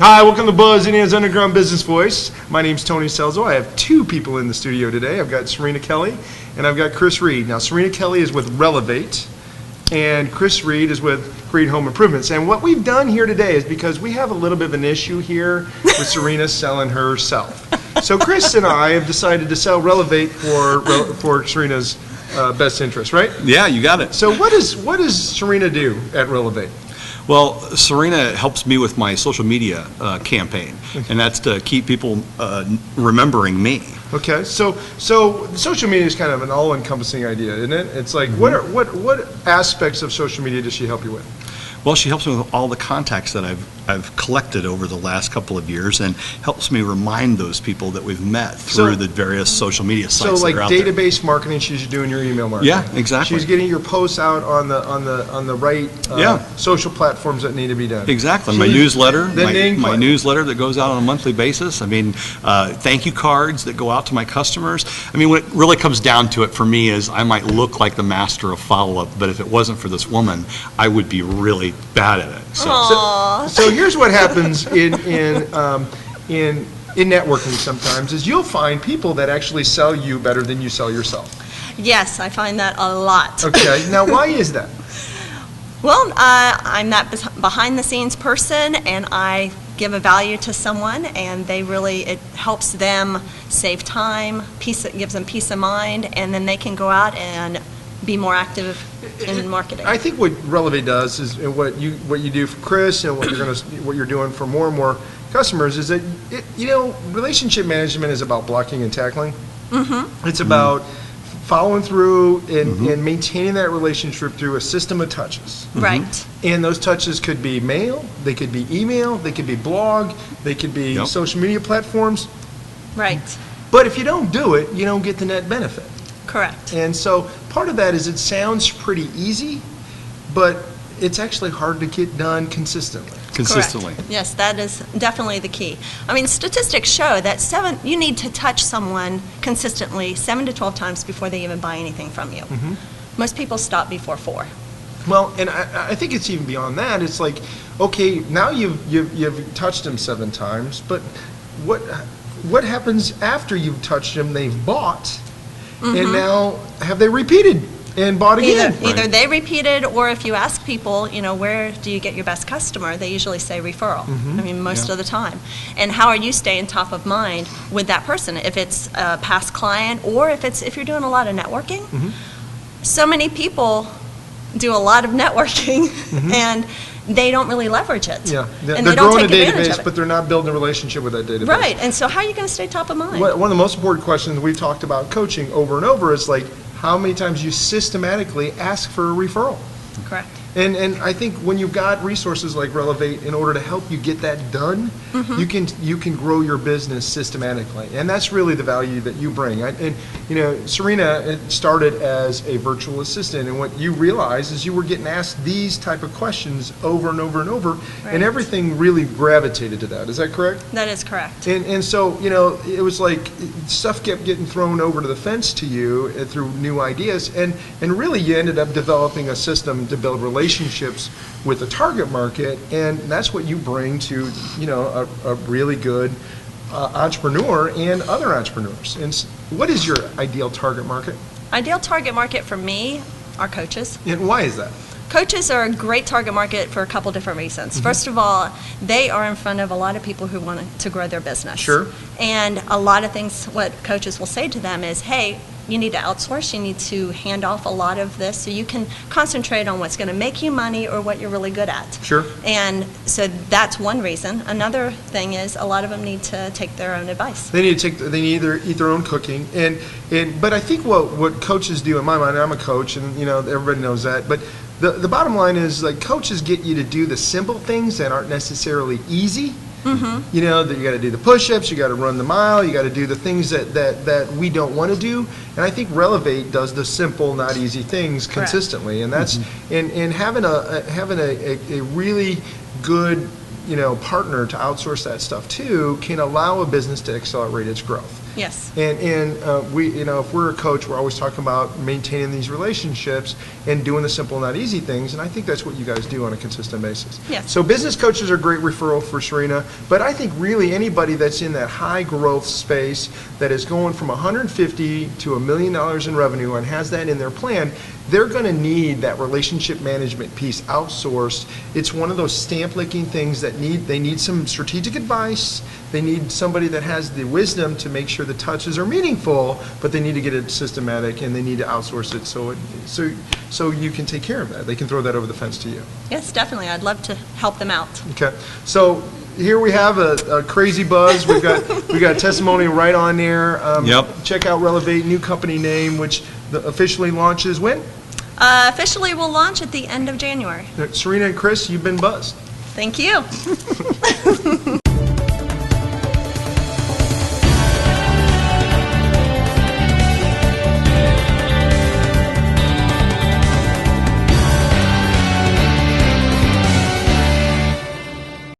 Hi, welcome to Buzz Indiana's Underground Business Voice. My name's Tony Selzo. I have two people in the studio today. I've got Serina Kelly and I've got Chris Reed. Now, Serina Kelly is with Relevate and Chris Reed is with Green Home Improvements. And what we've done here today is because we have a little bit of an issue here with Serina selling herself. So Chris and I have decided to sell Relevate for Serina's best interest, right? Yeah, you got it. So what does Serina do at Relevate? Well, Serina helps me with my social media campaign, and that's to keep people remembering me. Okay, so social media is kind of an all-encompassing idea, isn't it? It's like, what aspects of social media does she help you with? Well, she helps me with all the contacts that I've collected over the last couple of years, and helps me remind those people that we've met through the various social media sites. So, like that are out database marketing, she's doing your email marketing. Yeah, exactly. She's getting your posts out on the right social platforms that need to be done. Exactly. My newsletter, my newsletter that goes out on a monthly basis. I mean, thank you cards that go out to my customers. I mean, what it really comes down to it for me is I might look like the master of follow-up, but if it wasn't for this woman, I would be really bad at it. So here's what happens in networking sometimes is you'll find people that actually sell you better than you sell yourself. Yes, I find that a lot. Okay, now why is that? Well, I'm that behind the scenes person, and I give a value to someone, and it helps them save time, it gives them peace of mind, and then they can go out and be more active in marketing. I think what Relevate does is what you do for Chris and what you're doing for more and more customers is that relationship management is about blocking and tackling. Mm-hmm. It's about following through and maintaining that relationship through a system of touches. Right. And those touches could be mail, they could be email, they could be blog, they could be social media platforms. Right. But if you don't do it, you don't get the net benefit. Correct. And so part of that is it sounds pretty easy, but it's actually hard to get done consistently. Consistently. Correct. Yes, that is definitely the key. I mean, statistics show that you need to touch someone consistently 7 to 12 times before they even buy anything from you. Mm-hmm. Most people stop before 4. Well, and I think it's even beyond that. It's like, okay, now you've touched them 7 times, but what happens after you've touched them? They've bought. Mm-hmm. And now, have they repeated and bought again? Either they repeated, or if you ask people, where do you get your best customer, they usually say referral. Mm-hmm. I mean, most of the time. And how are you staying top of mind with that person? If it's a past client, or if you're doing a lot of networking. Mm-hmm. So many people do a lot of networking, and they don't really leverage it. Yeah, and they're growing a database, but they're not building a relationship with that database. Right, and so how are you going to stay top of mind? One of the most important questions we've talked about coaching over and over is like how many times you systematically ask for a referral. Correct. And I think when you've got resources like Relevate in order to help you get that done, you can grow your business systematically, and that's really the value that you bring. Serina started as a virtual assistant, and what you realized is you were getting asked these type of questions over and over and over, and everything really gravitated to that. Is that correct? That is correct. And so it was like stuff kept getting thrown over to the fence to you through new ideas, and really you ended up developing a system to build relationships with the target market, and that's what you bring to a really good entrepreneur and other entrepreneurs. And what is your ideal target market? Ideal target market for me are coaches. And why is that? Coaches are a great target market for a couple different reasons. Mm-hmm. First of all, they are in front of a lot of people who want to grow their business. Sure. And a lot of things, what coaches will say to them is, hey, you need to outsource, you need to hand off a lot of this so you can concentrate on what's going to make you money or what you're really good at. Sure. And so that's one reason. Another thing is a lot of them need to take their own advice. They need to eat their own cooking. But I think what coaches do, in my mind, I'm a coach and everybody knows that, but the bottom line is like coaches get you to do the simple things that aren't necessarily easy. Mm-hmm. That you got to do the push-ups, you got to run the mile, you got to do the things that we don't want to do. And I think Relevate does the simple, not easy things consistently. And that's and having a really good partner to outsource that stuff to can allow a business to accelerate its growth. Yes. And we, if we're a coach, we're always talking about maintaining these relationships and doing the simple, not easy things. And I think that's what you guys do on a consistent basis. Yes. So business coaches are a great referral for Serina, but I think really anybody that's in that high growth space that is going from 150 to $1 million in revenue and has that in their plan, they're going to need that relationship management piece outsourced. It's one of those stamp licking things that they need some strategic advice. They need somebody that has the wisdom to make sure the touches are meaningful, but they need to get it systematic and they need to outsource it so you can take care of that. They can throw that over the fence to you. Yes, definitely. I'd love to help them out. Okay. So here we have a crazy buzz. We got a testimonial right on there. Yep. Check out Relevate, new company name, which officially launches when? Officially will launch at the end of January. Serina and Chris, you've been buzzed. Thank you.